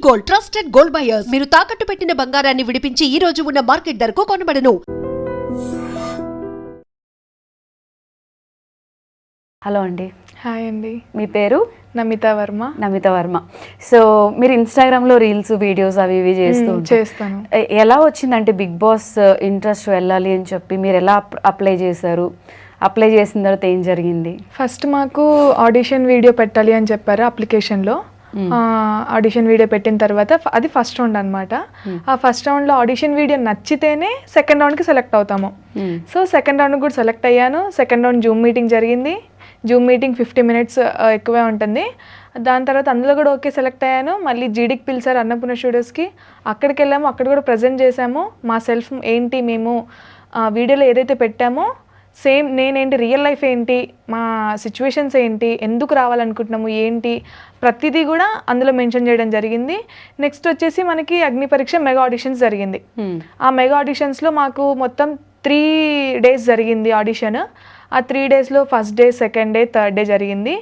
Gold, trusted gold buyers. మీరు తాకట్టు పెట్టిన బంగారాన్ని విడిపించి ఈ రోజు ఉన్న మార్కెట్ ధరకు కొనబడను. హలో అండి. హాయ్ అండి. మీ పేరు? నమితా వర్మ. నమితా వర్మ. సో మీరు ఇన్స్టాగ్రామ్లో రీల్స్ వీడియోస్ అవి ఇవి చేస్తాను. ఎలా వచ్చిందంటే బిగ్ బాస్ ఇంట్రెస్ట్ వెళ్ళాలి అని చెప్పి మీరు ఎలా అప్లై చేశారు? అప్లై చేసిన తర్వాత ఏం జరిగింది? ఫస్ట్ మాకు ఆడిషన్ వీడియో పెట్టాలి అని చెప్పారు అప్లికేషన్లో. ఆడిషన్ వీడియో పెట్టిన తర్వాత అది ఫస్ట్ రౌండ్ అనమాట. ఆ ఫస్ట్ రౌండ్లో ఆడిషన్ వీడియో నచ్చితేనే సెకండ్ రౌండ్కి సెలెక్ట్ అవుతాము. సో సెకండ్ రౌండ్ కూడా సెలెక్ట్ అయ్యాను. సెకండ్ రౌండ్ జూమ్ మీటింగ్ జరిగింది. జూమ్ మీటింగ్ 50 minutes ఎక్కువే ఉంటుంది. దాని తర్వాత అందులో కూడా ఓకే సెలెక్ట్ అయ్యాను. మళ్ళీ జీడీకి పిలిచారు అన్నపూర్ణ స్టూడియోస్కి. అక్కడికి వెళ్ళాము. అక్కడ కూడా ప్రజెంట్ చేసాము మా సెల్ఫ్ ఏంటి, మేము వీడియోలో ఏదైతే పెట్టామో సేమ్ నేనేంటి, రియల్ లైఫ్ ఏంటి, మా సిచ్యువేషన్స్ ఏంటి, ఎందుకు రావాలనుకుంటున్నాము ఏంటి, ప్రతిదీ కూడా అందులో మెన్షన్ చేయడం జరిగింది. నెక్స్ట్ వచ్చేసి మనకి అగ్ని పరీక్ష మెగా ఆడిషన్స్ జరిగింది. ఆ మెగా ఆడిషన్స్లో మాకు మొత్తం 3 days జరిగింది ఆడిషన్. ఆ 3 daysలో first day, second day, third day జరిగింది.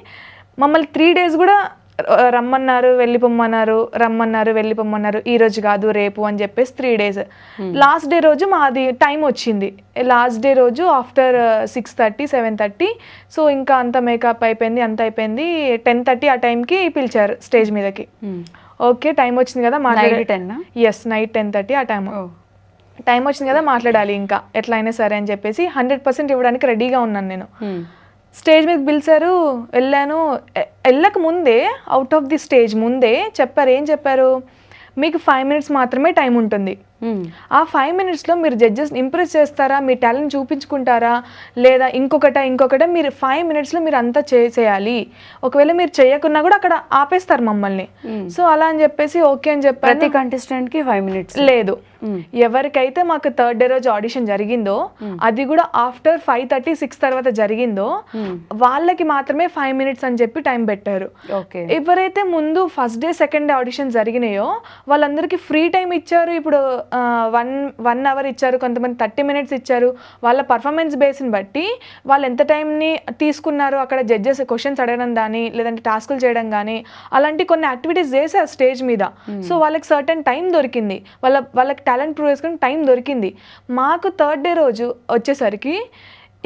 మమ్మల్ని 3 days కూడా రమ్మన్నారు, వెళ్ళిపోమ్మన్నారు, రమ్మన్నారు, వెళ్ళిపోమ్మన్నారు, ఈ రోజు కాదు రేపు అని చెప్పేసి 3 days. లాస్ట్ డే రోజు మాది టైం వచ్చింది. లాస్ట్ డే రోజు ఆఫ్టర్ 6:30, 7:30. సో ఇంకా అంత మేకప్ అయిపోయింది, అంత అయిపోయింది. 10:30 ఆ టైంకి పిలిచారు స్టేజ్ మీదకి. ఓకే టైం వచ్చింది కదా ఎస్ నైట్ 10:30 ఆ టైం వచ్చింది కదా మాట్లాడాలి ఇంకా ఎట్లా అయినా సరే అని చెప్పేసి 100% ఇవ్వడానికి రెడీగా ఉన్నాను నేను. స్టేజ్ మీద పిలిచారు, వెళ్ళాను. వెళ్ళక ముందే అవుట్ ఆఫ్ ది స్టేజ్ ముందే చెప్పారు, ఏం చెప్పారు, మీకు 5 minutes మాత్రమే టైం ఉంటుంది. ఆ 5 minutesలో మీరు జడ్జెస్ ఇంప్రెస్ చేస్తారా, మీ టాలెంట్ చూపించుకుంటారా, లేదా ఇంకొకట మీరు 5 minutesలో మీరు అంతా చేసేయాలి. ఒకవేళ మీరు చేయకున్నా కూడా అక్కడ ఆపేస్తారు మమ్మల్ని. సో అలా అని చెప్పేసి ఓకే అని చెప్పారు. ప్రతి కంటెస్టెంట్కి 5 minutes లేదు. ఎవరికైతే మాకు థర్డ్ డే రోజు ఆడిషన్ జరిగిందో, అది కూడా ఆఫ్టర్ 5:30, 6 తర్వాత జరిగిందో, వాళ్ళకి మాత్రమే 5 minutes అని చెప్పి టైం పెట్టారు. ఎవరైతే ముందు first day, second day audition జరిగినాయో వాళ్ళందరికీ ఫ్రీ టైం ఇచ్చారు. ఇప్పుడు 1 hour ఇచ్చారు, కొంతమంది 30 minutes ఇచ్చారు. వాళ్ళ పర్ఫార్మెన్స్ బేస్ని బట్టి వాళ్ళు ఎంత టైంని తీసుకున్నారు, అక్కడ జడ్జెస్ క్వశ్చన్స్ అడగడం కానీ, లేదంటే టాస్కులు చేయడం కానీ, అలాంటి కొన్ని యాక్టివిటీస్ చేశారు స్టేజ్ మీద. సో వాళ్ళకి సర్టెన్ టైం దొరికింది, వాళ్ళకి టాలెంట్ ప్రూవ్ చేసుకుని టైం దొరికింది. మాకు థర్డ్ డే రోజు వచ్చేసరికి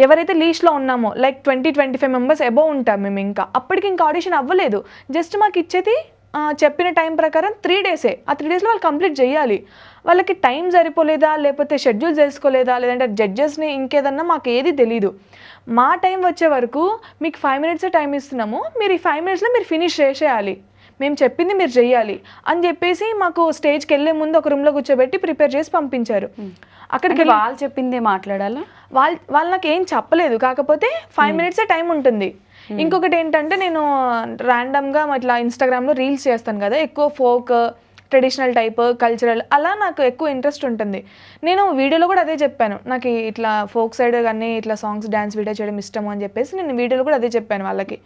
ఎవరైతే లీస్ట్లో ఉన్నామో లైక్ 20-25 members అబోవ్ ఉంటాం మేము. ఇంకా అప్పటికి ఇంకా ఆడిషన్ అవ్వలేదు. జస్ట్ మాకు ఇచ్చేది చెప్పిన టైం ప్రకారం 3 days. ఆ 3 daysలో వాళ్ళు కంప్లీట్ చేయాలి. వాళ్ళకి టైం సరిపోలేదా, లేకపోతే షెడ్యూల్ చేసుకోలేదా, లేదంటే జడ్జెస్ని ఇంకేదన్నా మాకు ఏది తెలీదు. మా టైం వచ్చే వరకు మీకు 5 minutes టైం ఇస్తున్నాము, మీరు ఈ 5 minutesలో మీరు ఫినిష్ చేసేయాలి, మేము చెప్పింది మీరు చెయ్యాలి అని చెప్పేసి మాకు స్టేజ్కి వెళ్ళే ముందు ఒక రూమ్లో కూర్చోబెట్టి ప్రిపేర్ చేసి పంపించారు. అక్కడికి వాళ్ళు చెప్పిందే మాట్లాడాలా? వాళ్ళు నాకు ఏం చెప్పలేదు, కాకపోతే 5 minutes టైం ఉంటుంది. ఇంకొకటి ఏంటంటే నేను ర్యాండమ్గా ఇట్లా ఇన్స్టాగ్రామ్లో రీల్స్ చేస్తాను కదా, ఎక్కువ ఫోక్, ట్రెడిషనల్ టైప్, కల్చరల్, అలా నాకు ఎక్కువ ఇంట్రెస్ట్ ఉంటుంది. నేను వీడియోలో కూడా అదే చెప్పాను, నాకు ఇట్లా ఫోక్ సైడ్ కానీ ఇట్లా సాంగ్స్, డ్యాన్స్ వీడియో చేయడం ఇష్టము అని చెప్పేసి నేను వీడియోలో కూడా అదే చెప్పాను వాళ్ళకి.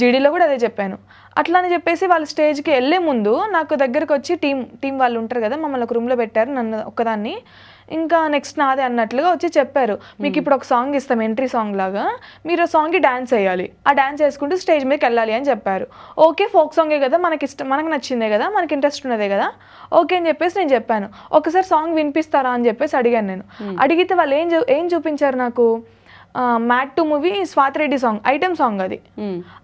జీడీలో కూడా అదే చెప్పాను. అట్లా అని చెప్పేసి వాళ్ళ స్టేజ్కి వెళ్ళే ముందు నాకు దగ్గరకు వచ్చి టీం వాళ్ళు ఉంటారు కదా, మమ్మల్ని ఒక రూమ్లో పెట్టారు, నన్ను ఒక్కదాన్ని. ఇంకా నెక్స్ట్ నాదే అన్నట్లుగా వచ్చి చెప్పారు, మీకు ఇప్పుడు ఒక సాంగ్ ఇస్తాం ఎంట్రీ సాంగ్ లాగా, మీరు ఆ సాంగ్కి డ్యాన్స్ వేయాలి, ఆ డ్యాన్స్ వేసుకుంటూ స్టేజ్ మీదకి వెళ్ళాలి అని చెప్పారు. ఓకే ఫోక్ సాంగే కదా, మనకి ఇష్టం, మనకు నచ్చిందే కదా, మనకి ఇంట్రెస్ట్ ఉన్నదే కదా, ఓకే అని చెప్పేసి నేను చెప్పాను. ఒకసారి సాంగ్ వినిపిస్తారా అని చెప్పేసి అడిగాను నేను. అడిగితే వాళ్ళు ఏం చూపించారు నాకు, మ్యాట్ 2 movie Swathi Reddy song, item song అది,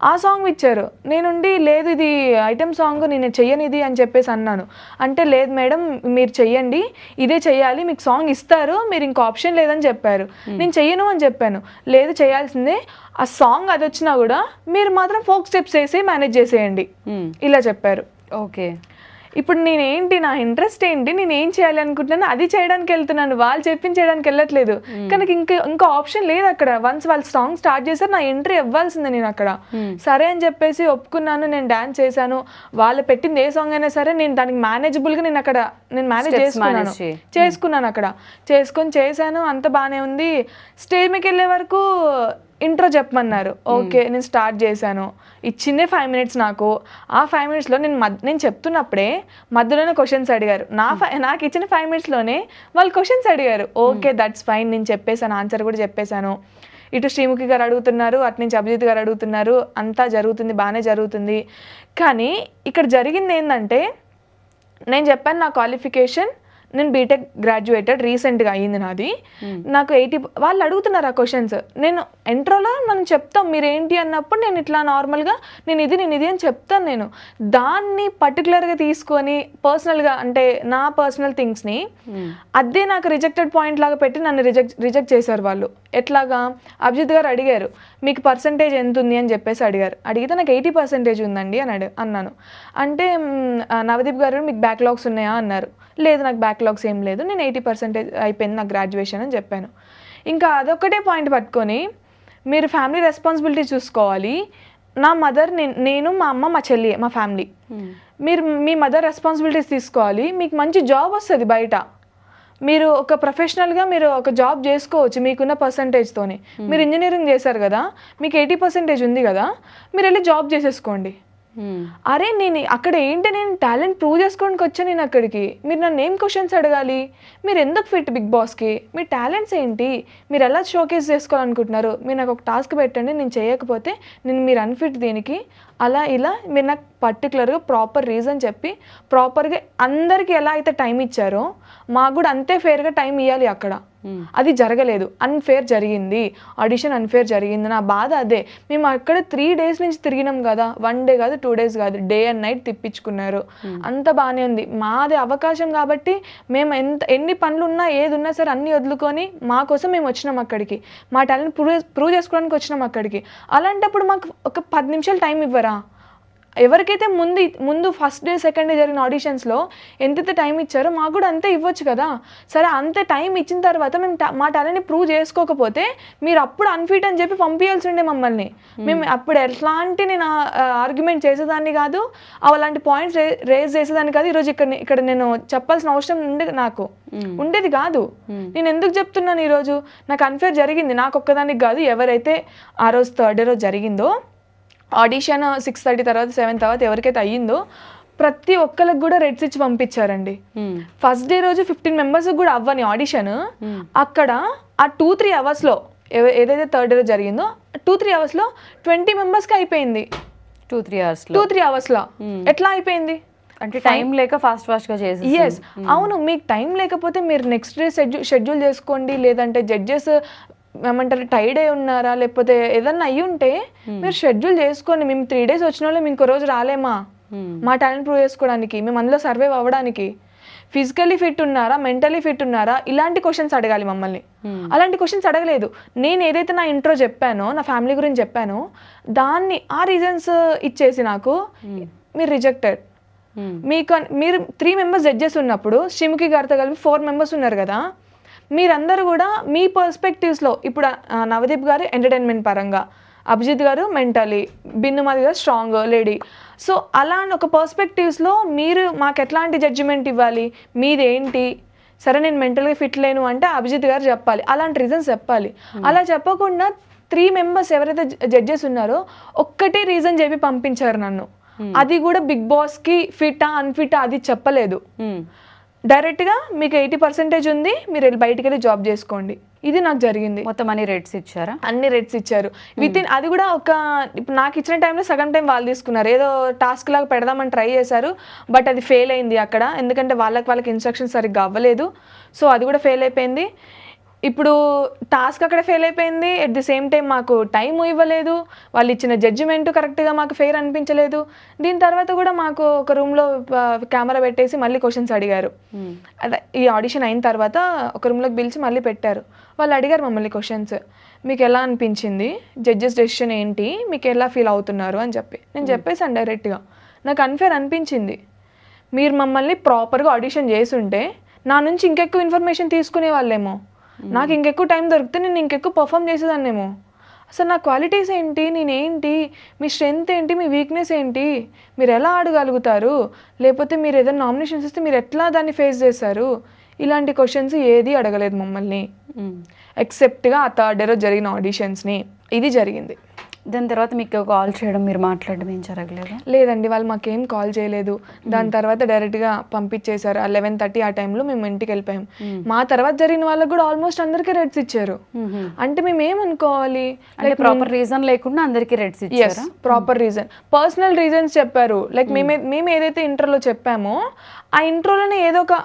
ఆ సాంగ్ ఇచ్చారు. నేనుండి లేదు ఇది ఐటెం సాంగ్, నేను చెయ్యనిది అని చెప్పేసి అన్నాను. అంటే లేదు మేడం మీరు చెయ్యండి, ఇదే చెయ్యాలి, మీకు సాంగ్ ఇస్తారు, మీరు ఇంకో ఆప్షన్ లేదని చెప్పారు. నేను చెయ్యను అని చెప్పాను. లేదు చేయాల్సిందే, ఆ సాంగ్ అది వచ్చినా కూడా మీరు మాత్రం ఫోక్ స్టెప్స్ వేసి మేనేజ్ చేసేయండి ఇలా చెప్పారు. ఓకే ఇప్పుడు నేనేంటి, నా ఇంట్రెస్ట్ ఏంటి, నేను ఏం చేయాలి అనుకుంటున్నాను అది చేయడానికి వెళ్తున్నాను, వాళ్ళు చెప్పించేయడానికి వెళ్ళట్లేదు. కానీ ఇంకా ఆప్షన్ లేదు అక్కడ. వన్స్ వాళ్ళు సాంగ్ స్టార్ట్ చేశారు, నా ఎంట్రీ ఇవ్వాల్సిందే నేను అక్కడ. సరే అని చెప్పేసి ఒప్పుకున్నాను, నేను డాన్స్ చేశాను. వాళ్ళు పెట్టింది ఏ సాంగ్ అయినా సరే నేను దానికి మేనేజబుల్గా నేను మేనేజ్ చేసుకున్నాను అక్కడ. చేశాను, అంత బాగానే ఉంది. స్టేజ్ మీదకి వెళ్ళే వరకు ఇంట్రో చెప్పమన్నారు. ఓకే నేను స్టార్ట్ చేశాను. ఇచ్చిందే 5 minutes నాకు. ఆ 5 minutesలో నేను చెప్తున్నప్పుడే మధ్యలోనే క్వశ్చన్స్ అడిగారు. నాకు ఇచ్చిన 5 minutesలోనే వాళ్ళు క్వశ్చన్స్ అడిగారు. ఓకే దట్స్ ఫైన్, నేను చెప్పేశాను, ఆన్సర్ కూడా చెప్పేశాను. ఇటు శ్రీముఖి గారు అడుగుతున్నారు, అటు నుంచి అభిజిత్ గారు అడుగుతున్నారు, అంతా జరుగుతుంది, బాగానే జరుగుతుంది. కానీ ఇక్కడ జరిగింది ఏంటంటే నేను చెప్పాను నా క్వాలిఫికేషన్, నేను బీటెక్ గ్రాడ్యుయేటెడ్, రీసెంట్గా అయ్యింది నాది. నాకు 80 వాళ్ళు అడుగుతున్నారు ఆ క్వశ్చన్స్. నేను ఇంట్రోలో మనం చెప్తాం మీరేంటి అన్నప్పుడు నేను ఇట్లా నార్మల్గా నేను ఇది అని చెప్తాను. నేను దాన్ని పర్టికులర్గా తీసుకొని పర్సనల్గా అంటే నా పర్సనల్ థింగ్స్ని అదే నాకు రిజెక్టెడ్ పాయింట్ లాగా పెట్టి నన్ను రిజెక్ట్ చేశారు వాళ్ళు. ఎట్లాగా, అభిజిత్ గారు అడిగారు మీకు పర్సంటేజ్ ఎంత ఉంది అని చెప్పేసి అడిగితే నాకు 80% ఉందండి అని అన్నాను. అంటే నవదీప్ గారు మీకు బ్యాక్లాగ్స్ ఉన్నాయా అన్నారు. లేదు నాకు బ్యాక్లాగ్స్ ఏం లేదు, నేను 80% అయిపోయింది నాకు గ్రాడ్యుయేషన్ అని చెప్పాను. ఇంకా అదొక్కటే పాయింట్ పట్టుకొని మీరు ఫ్యామిలీ రెస్పాన్సిబిలిటీ చూసుకోవాలి. నా మదర్, నేను మా అమ్మ మా చెల్లి మా ఫ్యామిలీ, మీరు మీ మదర్ రెస్పాన్సిబిలిటీస్ తీసుకోవాలి. మీకు మంచి జాబ్ వస్తుంది బయట, మీరు ఒక ప్రొఫెషనల్గా మీరు ఒక జాబ్ చేసుకోవచ్చు మీకున్న పర్సంటేజ్తోనే. మీరు ఇంజనీరింగ్ చేశారు కదా, మీకు 80% ఉంది కదా, మీరు వెళ్ళి జాబ్ చేసేసుకోండి. అరే నేను అక్కడ ఏంటి, నేను టాలెంట్ ప్రూవ్ చేసుకోవడానికి వచ్చాను నేను అక్కడికి. మీరు నన్ను ఏం క్వశ్చన్స్ అడగాలి, మీరు ఎందుకు ఫిట్ బిగ్ బాస్కి, మీ టాలెంట్స్ ఏంటి, మీరు ఎలా షోకేస్ చేసుకోవాలనుకుంటున్నారు, మీరు నాకు ఒక టాస్క్ పెట్టండి, నేను చేయకపోతే మీరు అన్ఫిట్ దీనికి, అలా ఇలా మీరు నాకు పర్టికులర్గా ప్రాపర్ రీజన్ చెప్పి ప్రాపర్గా అందరికీ ఎలా అయితే టైం ఇచ్చారో మాకు కూడా అంతే ఫేర్గా టైం ఇవ్వాలి అక్కడ. అది జరగలేదు, అన్ఫేర్ జరిగింది, ఆడిషన్ అన్ఫేర్ జరిగింది. నా బాధ అదే. మేము అక్కడ 3 days నుంచి తిరిగినాం కదా, 1 day కాదు 2 days కాదు, డే అండ్ నైట్ తిప్పించుకున్నారు. అంత బాగానే ఉంది, మాది అవకాశం కాబట్టి మేము ఎన్ని పనులు ఉన్నా ఏది ఉన్నా సరే అన్నీ వదులుకొని మా కోసం మేము వచ్చినాం అక్కడికి, మా టాలెంట్ ప్రూవ్ చేసుకోవడానికి వచ్చినాం అక్కడికి. అలాంటప్పుడు మాకు ఒక 10 నిమిషాలు టైం ఇవ్వరా? ఎవరికైతే ముందు ఫస్ట్ డే సెకండ్ డే జరిగిన ఆడిషన్స్లో ఎంతైతే టైం ఇచ్చారో మాకు కూడా అంతే ఇవ్వచ్చు కదా. సరే అంతే టైం ఇచ్చిన తర్వాత మేము మా టాలెంట్ని ప్రూవ్ చేసుకోకపోతే మీరు అప్పుడు అన్ఫిట్ అని చెప్పి పంపించాల్సి ఉండే మమ్మల్ని. మేము అప్పుడు ఎట్లాంటి నేను ఆర్గ్యుమెంట్ చేసేదాన్ని కాదు, అలాంటి పాయింట్స్ రేజ్ చేసేదాన్ని కాదు. ఈరోజు ఇక్కడ నేను చెప్పాల్సిన అవసరం ఉండేది కాదు. నేను ఎందుకు చెప్తున్నాను, ఈరోజు నాకు అన్ఫేర్ జరిగింది, నాకు ఒక్కదానికి కాదు, ఎవరైతే ఆ రోజు థర్డ్ డే రోజు జరిగిందో ఆడిషన్ 6:30 తర్వాత 7 తర్వాత ఎవరికైతే అయ్యిందో ప్రతి ఒక్కరికి కూడా రెడ్స్ ఇచ్చి పంపించారండి. ఫస్ట్ డే రోజు 15 members కూడా అవ్వని ఆడిషన్, అక్కడ ఆ 2-3 అవర్స్లో ఏదైతే థర్డ్ డే జరిగిందో 2-3 అవర్స్లో 20 members అయిపోయింది. 2-3 అవర్స్లో ఎట్లా అయిపోయింది అంటే టైం లేక ఫాస్ట్గా చేసి. ఎస్ అవును, మీకు టైం లేకపోతే మీరు నెక్స్ట్ డే షెడ్యూల్ చేసుకోండి, లేదంటే జడ్జెస్ ఏమంటారు టైడ్ అయి ఉన్నారా లేకపోతే ఏదన్నా అయ్యి ఉంటే మీరు షెడ్యూల్ చేసుకోండి. మేము 3 days వచ్చిన వాళ్ళు మేము ఇంకో రోజు రాలేమా మా టాలెంట్ ప్రూవ్ చేసుకోవడానికి, మేము అందులో సర్వైవ్ అవ్వడానికి? ఫిజికల్లీ ఫిట్ ఉన్నారా, మెంటలీ ఫిట్ ఉన్నారా, ఇలాంటి క్వశ్చన్స్ అడగాలి మమ్మల్ని. అలాంటి క్వశ్చన్స్ అడగలేదు. నేను ఏదైతే నా ఇంట్రో చెప్పానో, నా ఫ్యామిలీ గురించి చెప్పానో, దాన్ని ఆ రీజన్స్ ఇచ్చేసి నాకు మీరు రిజెక్టెడ్. మీరు 3 members జడ్జెస్ ఉన్నప్పుడు శ్రీముఖి గారితో కలిపి 4 members ఉన్నారు కదా, మీరందరూ కూడా మీ పర్స్పెక్టివ్స్లో, ఇప్పుడు నవదీప్ గారు ఎంటర్టైన్మెంట్ పరంగా, అభిజిత్ గారు మెంటలీ, బిన్నుమాది గారు స్ట్రాంగ్ లేడీ, సో అలా ఒక పర్స్పెక్టివ్స్లో మీరు మాకు ఎట్లాంటి జడ్జిమెంట్ ఇవ్వాలి, మీదేంటి? సరే నేను మెంటల్గా ఫిట్ లేను అంటే అభిజిత్ గారు చెప్పాలి, అలాంటి రీజన్స్ చెప్పాలి. అలా చెప్పకుండా 3 members ఎవరైతే జడ్జెస్ ఉన్నారో ఒక్కటే రీజన్ చెప్పి పంపించారు నన్ను. అది కూడా బిగ్ బాస్కి ఫిటా అన్ఫిటా అది చెప్పలేదు. డైరెక్ట్గా మీకు 80% ఉంది, మీరు వెళ్ళి బయటికి వెళ్ళి జాబ్ చేసుకోండి. ఇది నాకు జరిగింది. మొత్తం అన్ని రేట్స్ ఇచ్చారా? అన్ని రేట్స్ ఇచ్చారు. అది కూడా ఇప్పుడు నాకు ఇచ్చిన టైంలో సగం టైం వాళ్ళు తీసుకున్నారు. ఏదో టాస్క్ లాగా పెడదామని ట్రై చేశారు, బట్ అది ఫెయిల్ అయింది అక్కడ. ఎందుకంటే వాళ్ళకి ఇన్స్ట్రక్షన్స్ సరిగ్గా అవ్వలేదు, సో అది కూడా ఫెయిల్ అయిపోయింది. ఇప్పుడు టాస్క్ అక్కడ ఫెయిల్ అయిపోయింది, ఎట్ ది సేమ్ టైం మాకు టైం ఇవ్వలేదు, వాళ్ళు ఇచ్చిన జడ్జిమెంట్ కరెక్ట్గా మాకు ఫెయిర్ అనిపించలేదు. దీని తర్వాత కూడా మాకు ఒక రూమ్లో కెమెరా పెట్టేసి మళ్ళీ క్వశ్చన్స్ అడిగారు. అదే ఈ ఆడిషన్ అయిన తర్వాత ఒక రూమ్లోకి పిలిచి మళ్ళీ పెట్టారు. వాళ్ళు అడిగారు మమ్మల్ని క్వశ్చన్స్, మీకు ఎలా అనిపించింది, జడ్జెస్ డెసిషన్ ఏంటి, మీకు ఎలా ఫీల్ అవుతున్నారు అని చెప్పి. నేను చెప్పేసాను డైరెక్ట్గా, నాకు అన్ఫేర్ అనిపించింది. మీరు మమ్మల్ని ప్రాపర్గా ఆడిషన్ చేసి ఉంటే నా నుంచి ఇంకెక్కువ ఇన్ఫర్మేషన్ తీసుకునే వాళ్ళేమో, నాకు ఇంకెక్కువ టైం దొరికితే నేను ఇంకెక్కువ పర్ఫామ్ చేసేదాన్నేమో. అసలు నా క్వాలిటీస్ ఏంటి, నేనేంటి, మీ స్ట్రెంగ్త్ ఏంటి, మీ వీక్నెస్ ఏంటి, మీరు ఎలా ఆడగలుగుతారు, లేకపోతే మీరు ఏదైనా నామినేషన్స్ ఇస్తే మీరు ఎట్లా దాన్ని ఫేస్ చేశారు, ఇలాంటి క్వశ్చన్స్ ఏది అడగలేదు మమ్మల్ని, ఎక్సెప్ట్గా ఆ థర్డ్ డే రోజు జరిగిన ఆడిషన్స్ని. ఇది జరిగింది. దాని తర్వాత మీకు కాల్ చేయడం, మీరు మాట్లాడడం ఏం జరగలేదు? లేదండి, వాళ్ళు మాకేం కాల్ చేయలేదు. దాని తర్వాత డైరెక్ట్గా పంపించేశారు. 11:30 ఆ టైంలో మేము ఇంటికి వెళ్ళిపోయాం. మా తర్వాత జరిగిన వాళ్ళకి కూడా ఆల్మోస్ట్ అందరికీ రెడ్స్ ఇచ్చారు. అంటే మేము ఏమనుకోవాలి, అంటే ప్రాపర్ రీజన్ లేకుండా అందరికీ రెడ్స్ ఇచ్చారా? ప్రాపర్ రీజన్, పర్సనల్ రీజన్స్ చెప్పారు. లైక్ మేము ఏదైతే ఇంట్రోలో చెప్పామో ఆ ఇంట్రోలోనే ఏదో ఒక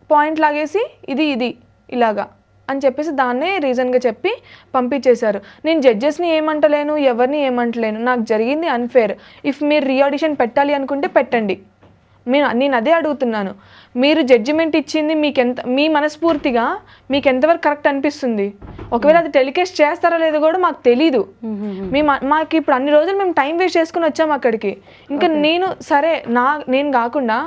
పాయింట్ లాగేసి ఇది ఇలాగా అని చెప్పేసి దాన్నే రీజన్గా చెప్పి పంపించేశారు. నేను జడ్జెస్ని ఏమంటలేను, ఎవరిని ఏమంటలేను, నాకు జరిగింది అన్ఫేర్. ఇఫ్ మీరు రీఆడిషన్ పెట్టాలి అనుకుంటే పెట్టండి. నేను అదే అడుగుతున్నాను. మీరు జడ్జిమెంట్ ఇచ్చింది మీ మనస్ఫూర్తిగా మీకు ఎంతవరకు కరెక్ట్ అనిపిస్తుంది? ఒకవేళ అది టెలికాస్ట్ చేస్తారా లేదో కూడా మాకు తెలీదు. మాకు ఇప్పుడు అన్ని రోజులు మేము టైం వేస్ట్ చేసుకుని వచ్చాము అక్కడికి. ఇంకా నేను కాకుండా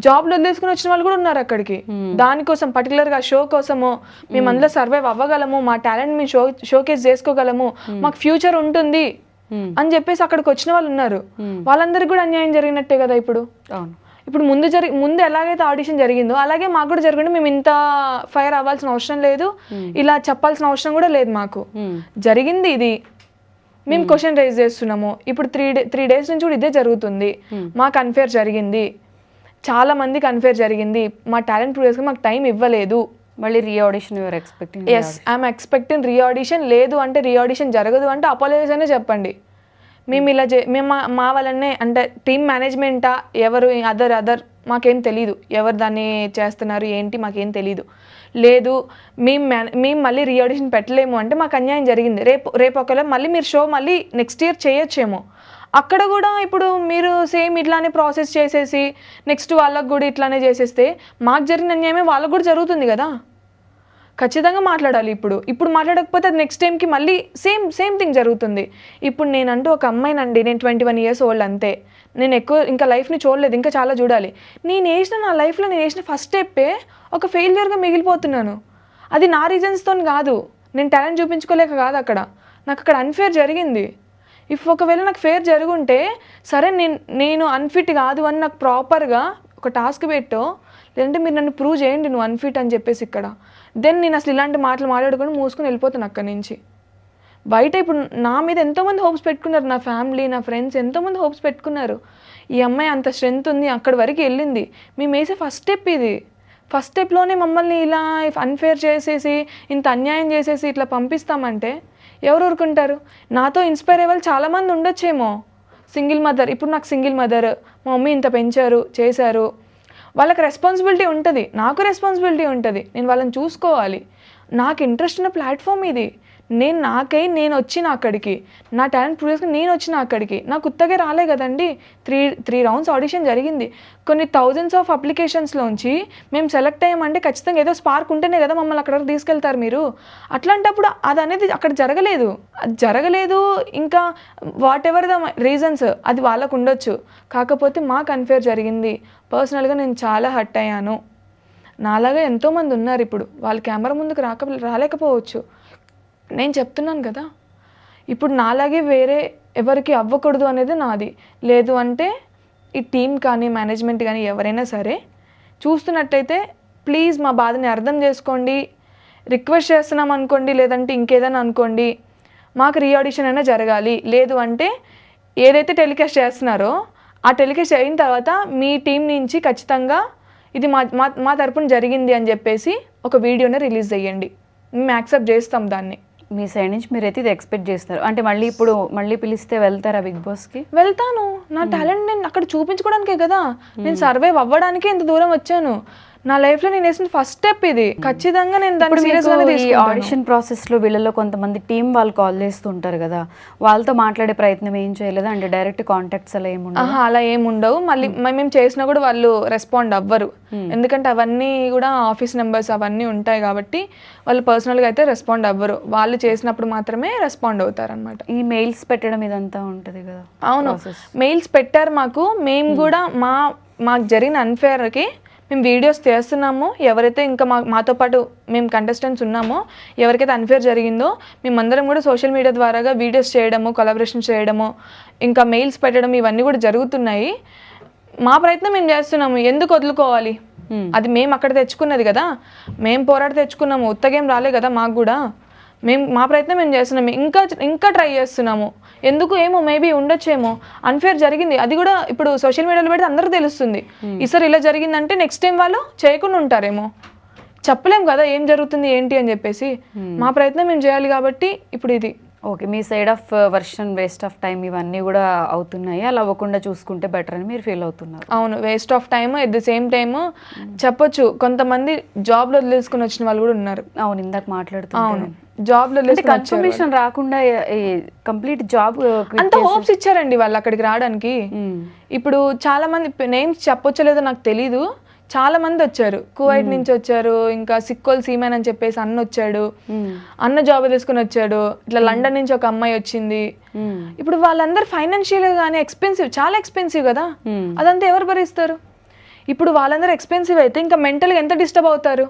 జాబ్లో వదిలేసుకుని వచ్చిన వాళ్ళు కూడా ఉన్నారు అక్కడికి. దానికోసం పర్టికులర్గా షో కోసము మేము అందులో సర్వైవ్ అవ్వగలము, మా టాలెంట్ మేము షోకేస్ చేసుకోగలము, మాకు ఫ్యూచర్ ఉంటుంది అని చెప్పేసి అక్కడికి వచ్చిన వాళ్ళు ఉన్నారు. వాళ్ళందరికీ కూడా అన్యాయం జరిగినట్టే కదా ఇప్పుడు. ఇప్పుడు ముందు ఎలాగైతే ఆడిషన్ జరిగిందో అలాగే మాకు కూడా జరిగింది. మేము ఇంత ఫైర్ అవ్వాల్సిన అవసరం లేదు, ఇలా చెప్పాల్సిన అవసరం కూడా లేదు. మాకు జరిగింది ఇది, మేము క్వశ్చన్ రైజ్ చేస్తున్నాము. ఇప్పుడు 3 days నుంచి కూడా ఇదే జరుగుతుంది. మాకు అన్ఫేర్ జరిగింది, చాలా మందికి అన్ఫేర్ జరిగింది, మా టాలెంట్ ప్రూవ్ చేసుకుని మాకు టైం ఇవ్వలేదు. మళ్ళీ reaudition your expecting? Yes, I'm expecting reaudition. లేదు అంటే రీఆడిషన్ జరగదు అంటే అపాలజైజ్ అనే చెప్పండి. మేము ఇలా మేము మా వాళ్ళనే అంటే టీమ్ మేనేజ్మెంటా ఎవరు అదర్ మాకేం తెలీదు, ఎవరు దాన్ని చేస్తున్నారు ఏంటి మాకేం తెలీదు. లేదు మేము మళ్ళీ రీఆడిషన్ పెట్టలేము అంటే మాకు అన్యాయం జరిగింది. రేపు ఒకవేళ మళ్ళీ మీరు షో మళ్ళీ నెక్స్ట్ ఇయర్ చేయొచ్చేమో. అక్కడ కూడా ఇప్పుడు మీరు సేమ్ ఇట్లానే ప్రాసెస్ చేసేసి నెక్స్ట్ వాళ్ళకు కూడా ఇట్లానే చేసేస్తే మాకు జరిగిన అన్యాయమే వాళ్ళకు కూడా జరుగుతుంది కదా. ఖచ్చితంగా మాట్లాడాలి. ఇప్పుడు మాట్లాడకపోతే అది నెక్స్ట్ టైంకి మళ్ళీ సేమ్ థింగ్ జరుగుతుంది. ఇప్పుడు నేనంటూ ఒక అమ్మాయినండి, నేను 21 years old అంతే. నేను ఎక్కువ ఇంకా లైఫ్ని చూడలేదు, ఇంకా చాలా చూడాలి. నా లైఫ్లో నేను వేసిన ఫస్ట్ స్టెప్పే ఒక ఫెయిల్యూర్గా మిగిలిపోతున్నాను. అది నా రీజన్స్తో కాదు, నేను టాలెంట్ చూపించుకోలేక కాదు. నాకు అక్కడ అన్ఫేర్ జరిగింది. ఒకవేళ నాకు ఫేర్ జరుగుంటే సరే నేను అన్ఫిట్ కాదు అని నాకు ప్రాపర్గా ఒక టాస్క్ పెట్టో, లేదంటే మీరు నన్ను ప్రూవ్ చేయండి నువ్వు అన్ఫిట్ అని చెప్పేసి ఇక్కడ, దెన్ నేను అసలు ఇలాంటి మాటలు మాట్లాడుకొని మూసుకొని వెళ్ళిపోతాను అక్కడి నుంచి. బయట ఇప్పుడు నా మీద ఎంతోమంది హోప్స్ పెట్టుకున్నారు, నా ఫ్యామిలీ నా ఫ్రెండ్స్ ఎంతోమంది హోప్స్ పెట్టుకున్నారు. ఈ అమ్మాయి అంత స్ట్రెంగ్త్ ఉంది, అక్కడి వరకు వెళ్ళింది. మేము వేసే ఫస్ట్ స్టెప్ ఇది. ఫస్ట్ స్టెప్లోనే మమ్మల్ని ఇలా అన్ఫేర్ చేసేసి ఇంత అన్యాయం చేసేసి ఇట్లా పంపిస్తామంటే ఎవరు ఊరుకుంటారు? నాతో ఇన్స్పైర్ అయ్యే వాళ్ళు చాలామంది ఉండొచ్చేమో. సింగిల్ మదర్, ఇప్పుడు నాకు సింగిల్ మదర్, మా మమ్మీ ఇంత పెంచారు చేశారు, వాళ్ళకి రెస్పాన్సిబిలిటీ ఉంటుంది, నాకు రెస్పాన్సిబిలిటీ ఉంటుంది. నేను వాళ్ళని చూసుకోవాలి. నాకు ఇంట్రెస్ట్ ఉన్న ప్లాట్ఫామ్ ఇది. నేను వచ్చిన అక్కడికి, నా టాలెంట్ ప్రూవ్ చేసుకుని నేను వచ్చిన అక్కడికి నాకు ఉత్తగే రాలే కదండి. 3 rounds ఆడిషన్ జరిగింది. కొన్ని thousands of అప్లికేషన్స్లోంచి మేము సెలెక్ట్ అయ్యామంటే ఖచ్చితంగా ఏదో స్పార్క్ ఉంటేనే కదా మమ్మల్ని అక్కడికి తీసుకెళ్తారు మీరు. అట్లాంటప్పుడు అది అనేది అక్కడ జరగలేదు. ఇంకా వాట్ ఎవర్ ద రీజన్స్ అది వాళ్ళకు ఉండొచ్చు. కాకపోతే మాకు అన్ఫేర్ జరిగింది. పర్సనల్గా నేను చాలా హర్ట్ అయ్యాను. నాలాగా ఎంతోమంది ఉన్నారు. ఇప్పుడు వాళ్ళు కెమెరా ముందుకు రాలేకపోవచ్చు. నేను చెప్తున్నాను కదా, ఇప్పుడు నాలాగే వేరే ఎవరికి అవ్వకూడదు అనేది నాది. లేదు అంటే ఈ టీం కానీ మేనేజ్మెంట్ కానీ ఎవరైనా సరే చూస్తున్నట్టయితే ప్లీజ్ మా బాధని అర్థం చేసుకోండి. రిక్వెస్ట్ చేస్తున్నాం అనుకోండి, లేదంటే ఇంకేదైనా అనుకోండి, మాకు రీఆడిషన్ అయినా జరగాలి. లేదు అంటే ఏదైతే టెలికాస్ట్ చేస్తున్నారో ఆ టెలికాస్ట్ అయిన తర్వాత మీ టీం నుంచి ఖచ్చితంగా ఇది మా తరపున జరిగింది అని చెప్పేసి ఒక వీడియోని రిలీజ్ చేయండి. మేము యాక్సెప్ట్ చేస్తాం దాన్ని. మీ సైడ్ నుంచి మీరైతే ఇది ఎక్స్పెక్ట్ చేస్తారు అంటే మళ్ళీ పిలిస్తే వెళ్తారా బిగ్ బాస్కి? వెళ్తాను. నా టాలెంట్ నేను అక్కడ చూపించుకోవడానికే కదా, నేను సర్వైవ్ అవ్వడానికే ఇంత దూరం వచ్చాను. నా లైఫ్లో నేను వేసిన ఫస్ట్ స్టెప్ ఇది. ఖచ్చితంగా నేను దాన్ని సీరియస్గానే తీసుకుంటాను. ఆడిషన్ ప్రాసెస్లో వీళ్ళలో కొంతమంది టీం వాళ్ళు కాల్ చేస్తూ ఉంటారు కదా, వాళ్ళతో మాట్లాడే ప్రయత్నం ఏం చేయలేదా? అంటే డైరెక్ట్ కాంటాక్ట్స్ అలా ఏముండవు? అలా ఏముండవు. మళ్ళీ మేము చేసినా కూడా వాళ్ళు రెస్పాండ్ అవ్వరు. ఎందుకంటే అవన్నీ కూడా ఆఫీస్ నెంబర్స్ అవన్నీ ఉంటాయి కాబట్టి వాళ్ళు పర్సనల్గా అయితే రెస్పాండ్ అవ్వరు. వాళ్ళు చేసినప్పుడు మాత్రమే రెస్పాండ్ అవుతారు అనమాట. ఈ మెయిల్స్ పెట్టడం ఇదంతా ఉంటుంది కదా? అవును, మెయిల్స్ పెట్టారు మాకు. మేము కూడా మాకు జరిగిన అన్ఫేర్కి మేము వీడియోస్ చేస్తున్నాము. ఎవరైతే ఇంకా మాతో పాటు మేము కంటెస్టెంట్స్ ఉన్నామో, ఎవరికైతే అన్ఫేర్ జరిగిందో మేమందరం కూడా సోషల్ మీడియా ద్వారాగా వీడియోస్ చేయడము, కొలాబరేషన్ చేయడము, ఇంకా మెయిల్స్ పెట్టడం ఇవన్నీ కూడా జరుగుతున్నాయి. మా ప్రయత్నం మేము చేస్తున్నాము. ఎందుకు వదులుకోవాలి? అది మేము అక్కడ తెచ్చుకున్నది కదా, మేము పోరాడి తెచ్చుకున్నాము. ఉత్తగేం రాలే కదా మాకు కూడా. మా ప్రయత్నం మేము చేస్తున్నాం, ఇంకా ట్రై చేస్తున్నాము. ఎందుకు ఏమో మేబీ ఉండొచ్చేమో, అన్ఫేర్ జరిగింది అది కూడా ఇప్పుడు సోషల్ మీడియాలో పెడితే అందరికీ తెలుస్తుంది. ఈసారి ఇలా జరిగిందంటే నెక్స్ట్ టైం వాళ్ళు చేయకుండా ఉంటారేమో, చెప్పలేం కదా ఏం జరుగుతుంది ఏంటి అని చెప్పేసి. మా ప్రయత్నం మేము చేయాలి కాబట్టి ఇప్పుడు ఇది. Okay, me side of version, waste of time ఇవన్నీ కూడా అవుతున్నాయి, అలా అవ్వకుండా చూసుకుంటే బెటర్ అని మీరు ఫీల్ అవుతున్నారు? అవును, waste of time. At the same time చెప్పొచ్చు కొంతమంది జాబ్లో వదిలేసుకుని వచ్చిన వాళ్ళు కూడా ఉన్నారు. అవును, ఇందాక మాట్లాడుతున్నాను. జాబ్లో కన్ఫర్మేషన్ రాకుండా కంప్లీట్ జాబ్ అంత హోప్స్ ఇచ్చారండి వాళ్ళు అక్కడికి రావడానికి. ఇప్పుడు చాలా మంది నేమ్స్ చెప్పొచ్చలేదో నాకు తెలీదు, చాలా మంది వచ్చారు, కువైట్ నుంచి వచ్చారు, ఇంకా సిక్కోల్ సీమెన్ అని చెప్పేసి అన్న వచ్చాడు, అన్న జాబ్ తీసుకుని వచ్చాడు, ఇట్లా లండన్ నుంచి ఒక అమ్మాయి వచ్చింది. ఇప్పుడు వాళ్ళందరూ ఫైనాన్షియల్ గానీ ఎక్స్పెన్సివ్, చాలా ఎక్స్పెన్సివ్ కదా, అదంతా ఎవరు భరిస్తారు? ఇప్పుడు వాళ్ళందరూ ఎక్స్పెన్సివ్ అయితే ఇంకా మెంటల్గా ఎంత డిస్టర్బ్ అవుతారు?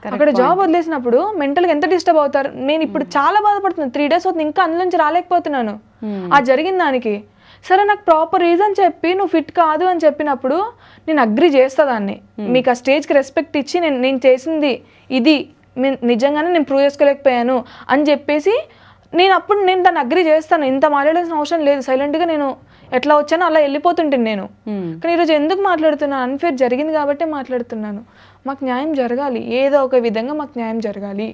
అక్కడ జాబ్ వదిలేసినప్పుడు మెంటల్గా ఎంత డిస్టర్బ్ అవుతారు? నేను ఇప్పుడు చాలా బాధపడుతున్నాను, 3 days అవుతుంది, ఇంకా అందులోంచి రాలేకపోతున్నాను. ఆ జరిగిన దానికి సరే నాకు ప్రాపర్ రీజన్ చెప్పి నువ్వు ఫిట్ కాదు అని చెప్పినప్పుడు నేను అగ్రి చేస్తా దాన్ని. మీకు ఆ స్టేజ్కి రెస్పెక్ట్ ఇచ్చి నేను చేసింది ఇది, నిజంగానే నేను ప్రూవ్ చేసుకోలేకపోయాను అని చెప్పేసి నేను దాన్ని అగ్రి చేస్తాను. ఇంత మాట్లాడాల్సిన అవసరం లేదు, సైలెంట్గా నేను ఎట్లా వచ్చానో అలా వెళ్ళిపోతుంటాను నేను. కానీ ఈరోజు ఎందుకు మాట్లాడుతున్నాను? అన్ఫేర్ జరిగింది కాబట్టి మాట్లాడుతున్నాను. మాకు న్యాయం జరగాలి, ఏదో ఒక విధంగా మాకు న్యాయం జరగాలి.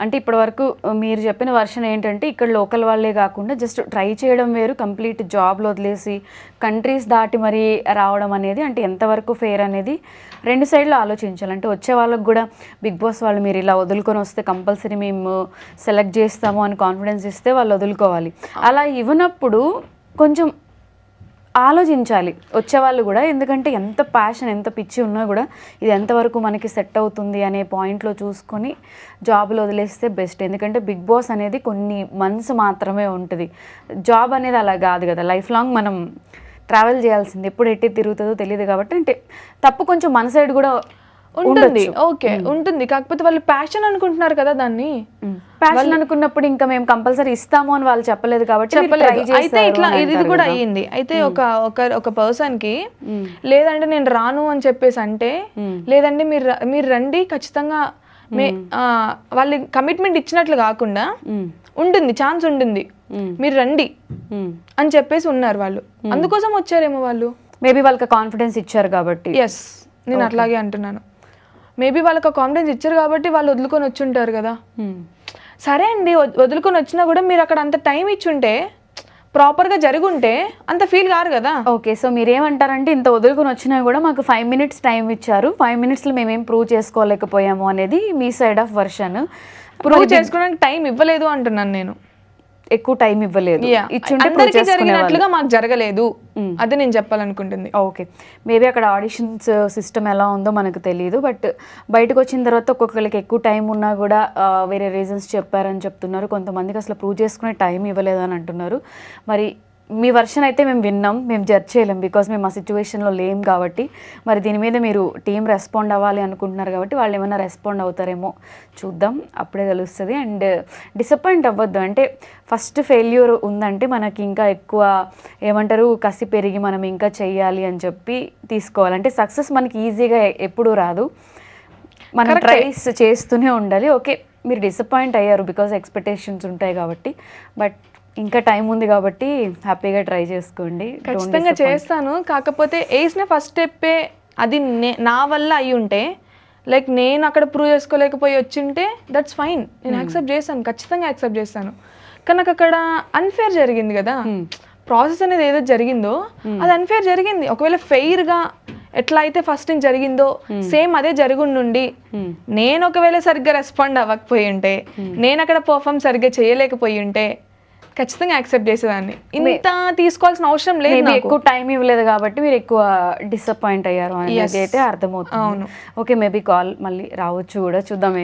అంటే ఇప్పటివరకు మీరు చెప్పిన వర్షన్ ఏంటంటే ఇక్కడ లోకల్ వాళ్ళే కాకుండా జస్ట్ ట్రై చేయడం వేరు, కంప్లీట్ జాబ్లో వదిలేసి కంట్రీస్ దాటి మరీ రావడం అనేది అంటే ఎంతవరకు ఫెయిర్ అనేది 2 సైడ్లో ఆలోచించాలి. అంటే వచ్చే వాళ్ళకి కూడా బిగ్ బాస్ వాళ్ళు మీరు ఇలా వదులుకొని వస్తే కంపల్సరీ మేము సెలెక్ట్ చేస్తాము అని కాన్ఫిడెన్స్ ఇస్తే వాళ్ళు వదులుకోవాలి. అలా ఇవ్వనప్పుడు కొంచెం ఆలోచించాలి వచ్చేవాళ్ళు కూడా, ఎందుకంటే ఎంత ప్యాషన్ ఎంత పిచ్చి ఉన్నా కూడా ఇది ఎంతవరకు మనకి సెట్ అవుతుంది అనే పాయింట్లో చూసుకొని జాబ్లో వదిలేస్తే బెస్ట్. ఎందుకంటే బిగ్ బాస్ అనేది కొన్ని మంత్స్ మాత్రమే ఉంటుంది, జాబ్ అనేది అలా కాదు కదా, లైఫ్ లాంగ్ మనం ట్రావెల్ చేయాల్సింది, ఎప్పుడు ఎట్టి తిరుగుతుందో తెలియదు. కాబట్టి అంటే తప్పు కొంచెం మన సైడ్ కూడా ఉంటుంది. ఓకే ఉంటుంది, కాకపోతే వాళ్ళు ప్యాషన్ అనుకుంటున్నారు కదా దాన్ని. ప్యాషన్ అనుకున్నప్పుడు ఇంకా మేము కంపల్సరీ ఇస్తాము అని వాళ్ళు చెప్పలేదు కాబట్టి అయితే ఇట్లా ఇది కూడా అయ్యింది. అయితే ఒక పర్సన్ కి లేదంటే నేను రాను అని చెప్పేసి అంటే, లేదంటే మీరు రండి ఖచ్చితంగా, వాళ్ళు కమిట్మెంట్ ఇచ్చినట్లు కాకుండా ఉంటుంది, ఛాన్స్ ఉంటుంది, మీరు రండి అని చెప్పేసి ఉన్నారు వాళ్ళు. అందుకోసం వచ్చారేమో వాళ్ళు, మేబీ వాళ్ళకి కాన్ఫిడెన్స్ ఇచ్చారు కాబట్టి. ఎస్, నేను అట్లాగే అంటున్నాను. మేబీ వాళ్ళకి కాన్ఫిడెన్స్ ఇచ్చారు కాబట్టి వాళ్ళు వదులుకొని వచ్చి ఉంటారు కదా. సరే అండి, వదులుకొని వచ్చినా కూడా మీరు అక్కడ అంత టైం ఇచ్చుంటే, ప్రాపర్గా జరుగుంటే అంత ఫీల్ కారు కదా. ఓకే, సో మీరేమంటారంటే ఇంత వదులుకొని వచ్చినా కూడా మాకు 5 minutes టైం ఇచ్చారు, 5 minutesలో మేమేం ప్రూవ్ చేసుకోలేకపోయాము అనేది మీ సైడ్ ఆఫ్ వర్షన్. ప్రూవ్ చేసుకోవడానికి టైం ఇవ్వలేదు అంటున్నాను నేను, ఎక్కువ టైం ఇవ్వలేదు, అందరికీ జరిగినట్లుగా మాకు జరగలేదు, అదే నేను చెప్పాలనుకుంటుంది. ఓకే, మేబీ అక్కడ ఆడిషన్స్ సిస్టమ్ ఎలా ఉందో మనకు తెలియదు, బట్ బయటకు వచ్చిన తర్వాత ఒక్కొక్కరికి ఎక్కువ టైం ఉన్నా కూడా వేరే రీజన్స్ చెప్పారని చెప్తున్నారు. కొంతమందికి అసలు ప్రూవ్ చేసుకునే టైం ఇవ్వలేదు అని అంటున్నారు. మరి మీ వర్షన్ అయితే మేము విన్నాం, మేము జడ్జ్ చేయలేం బికాస్ మేము ఆ సిచ్యువేషన్లో లేం కాబట్టి. మరి దీని మీద మీరు టీం రెస్పాండ్ అవ్వాలి అనుకుంటున్నారు కాబట్టి వాళ్ళు ఏమైనా రెస్పాండ్ అవుతారేమో చూద్దాం, అప్పుడే తెలుస్తుంది. అండ్ డిసప్పాయింట్ అవ్వద్దు, అంటే ఫస్ట్ ఫెయిల్యూర్ ఉందంటే మనకి ఇంకా ఎక్కువ ఏమంటారు కసి పెరిగి మనం ఇంకా చెయ్యాలి అని చెప్పి తీసుకోవాలి. అంటే సక్సెస్ మనకి ఈజీగా ఎప్పుడూ రాదు, మనం ట్రైస్ చేస్తూనే ఉండాలి. ఓకే, మీరు డిసప్పాయింట్ అయ్యారు బికాస్ ఎక్స్పెక్టేషన్స్ ఉంటాయి కాబట్టి, బట్ ఇంకా టైం ఉంది కాబట్టి హ్యాపీగా ట్రై చేసుకోండి. ఖచ్చితంగా చేస్తాను, కాకపోతే వేసిన ఫస్ట్ స్టెప్పే అది నా వల్ల అయ్యి ఉంటే, లైక్ నేను అక్కడ ప్రూవ్ చేసుకోలేకపోయి వచ్చింటే దట్స్ ఫైన్, నేను యాక్సెప్ట్ చేస్తాను, ఖచ్చితంగా యాక్సెప్ట్ చేస్తాను. కానీ నాకు అక్కడ అన్ఫేర్ జరిగింది కదా, ప్రాసెస్ అనేది ఏదో జరిగిందో అది అన్ఫేర్ జరిగింది. ఒకవేళ ఫెయిర్గా ఎట్లా అయితే ఫస్ట్ నుంచి జరిగిందో సేమ్ అదే జరుగుండి, నేను ఒకవేళ సరిగ్గా రెస్పాండ్ అవ్వకపోయి ఉంటే, నేను అక్కడ పర్ఫామ్ సరిగ్గా చేయలేకపోయి ఉంటే ఖచ్చితంగా యాక్సెప్ట్ చేసేదాన్ని. ఇంత తీసుకోవాల్సిన అవసరం లేదు, ఎక్కువ టైం ఇవ్వలేదు కాబట్టి మీరు ఎక్కువ డిసప్పాయింట్ అయ్యారు అనేది అయితే అర్థమవుతుంది. అవును, ఓకే, మేబీ కాల్ మళ్ళీ రావచ్చు కూడా, చూద్దాం.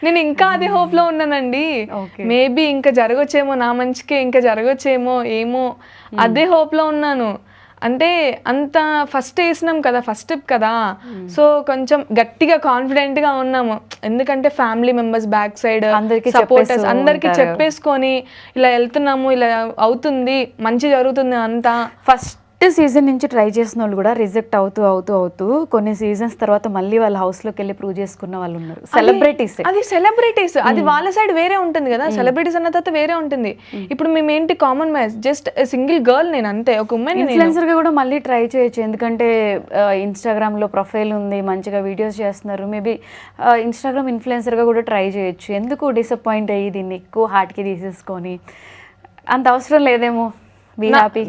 నేను ఇంకా అదే హోప్ లో ఉన్నానండి, మేబీ ఇంకా జరగొచ్చేమో, నా మంచికే ఇంకా జరగొచ్చేమో ఏమో, అదే హోప్ లో ఉన్నాను. అంటే అంత ఫస్ట్ వేసినాం కదా, ఫస్ట్ స్టెప్ కదా, సో కొంచెం గట్టిగా కాన్ఫిడెంట్ గా ఉన్నాము. ఎందుకంటే family members back side supporters అందరికి చెప్పేసుకొని ఇలా వెళ్తున్నాము, ఇలా అవుతుంది, మంచి జరుగుతుంది అంతా. సీజన్ నుంచి ట్రై చేసిన వాళ్ళు కూడా రిజెక్ట్ అవుతూ కొన్ని సీజన్స్ తర్వాత మళ్ళీ వాళ్ళ హౌస్లోకి వెళ్ళి ప్రూవ్ చేసుకున్న వాళ్ళు ఉన్నారు. సెలబ్రిటీస్ అది వాళ్ళ సైడ్ వేరే ఉంటుంది కదా. సెలబ్రిటీస్ అన్న తర్వాత వేరే ఉంటుంది. ఇప్పుడు మేము ఏంటి common match just single girl, నేను అంతే, ఒక ఉమెన్. ఇన్ఫ్లుయెన్సర్ గా కూడా మళ్ళీ ట్రై చేయొచ్చు, ఎందుకంటే ఇన్స్టాగ్రామ్ లో ప్రొఫైల్ ఉంది, మంచిగా వీడియోస్ చేస్తున్నారు. మేబీ ఇన్స్టాగ్రామ్ ఇన్ఫ్లుయెన్సర్ గా కూడా ట్రై చేయొచ్చు. ఎందుకు డిసప్పాయింట్ అయ్యి దీన్ని ఎక్కువ హార్ట్ కి తీసేసుకొని? అంత అవసరం లేదేమో. Be happy.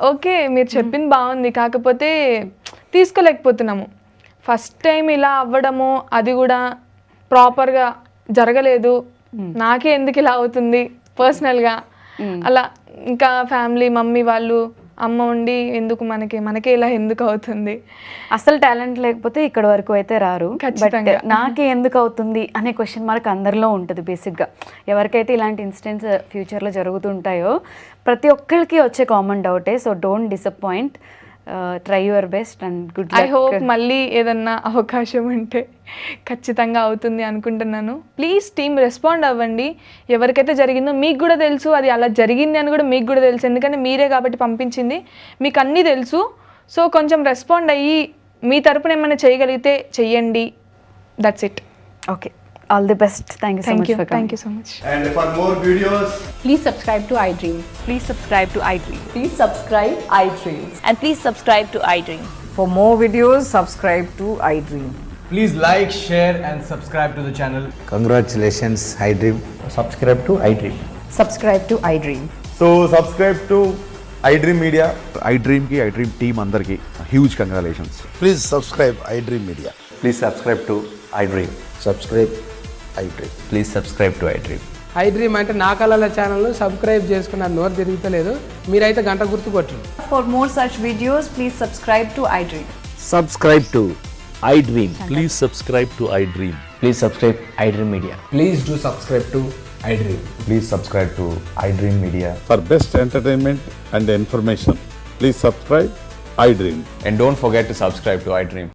ఓకే, మీరు చెప్పింది బాగుంది, కాకపోతే తీసుకోలేకపోతున్నాము. ఫస్ట్ టైం ఇలా అవ్వడము, అది కూడా ప్రాపర్గా జరగలేదు. నాకే ఎందుకు ఇలా అవుతుంది పర్సనల్గా అలా. ఇంకా ఫ్యామిలీ, మమ్మీ వాళ్ళు, అమ్మ ఉండి ఎందుకు మనకే ఇలా ఎందుకు అవుతుంది? అసలు టాలెంట్ లేకపోతే ఇక్కడ వరకు అయితే రారు. ఖచ్చితంగా. నాకే ఎందుకు అవుతుంది అనే క్వశ్చన్ మార్క్ అందరిలో ఉంటుంది బేసిక్గా. ఎవరికైతే ఇలాంటి ఇన్సిడెంట్స్ ఫ్యూచర్లో జరుగుతుంటాయో ప్రతి ఒక్కరికి వచ్చే కామన్ డౌటే. So don't disappoint, try your best and good I hope మళ్ళీ ఏదన్నా అవకాశం ఉంటే ఖచ్చితంగా అవుతుంది అనుకుంటున్నాను. ప్లీజ్ టీమ్ రెస్పాండ్ అవ్వండి. ఎవరికైతే జరిగిందో మీకు కూడా తెలుసు, అది అలా జరిగింది అని కూడా మీకు కూడా తెలుసు, ఎందుకంటే మీరే కాబట్టి పంపించింది, మీకు అన్నీ తెలుసు. సో కొంచెం రెస్పాండ్ అయ్యి మీ తరపున ఏమైనా చేయగలిగితే చెయ్యండి. That's it. Okay, all the best. Thank you so much. Thank you so much. And for more videos, Please subscribe to iDream. Please subscribe to iDream. Please subscribe iDream. And please subscribe to iDream. For more videos, subscribe to iDream. please like, share and subscribe to the channel. Congratulations, iDream. Subscribe to iDream. Subscribe to iDream. So subscribe to iDream Media. iDream ki iDream team andarki huge congratulations. Please subscribe iDream Media. Please subscribe to iDream. Subscribe iDream. Please subscribe to iDream. iDream అంటే నా కళల channel subscribe చేసుకున్న నోరు తిరుగుతలేదు, మీరైతే గంట గుర్తు కొట్టండి. For more such videos, please subscribe to iDream. Subscribe to iDream. Please subscribe to iDream. Please subscribe iDream Media. Please do subscribe to iDream. Please subscribe to iDream Media. For best entertainment and information, please subscribe iDream. And don't forget to subscribe to iDream.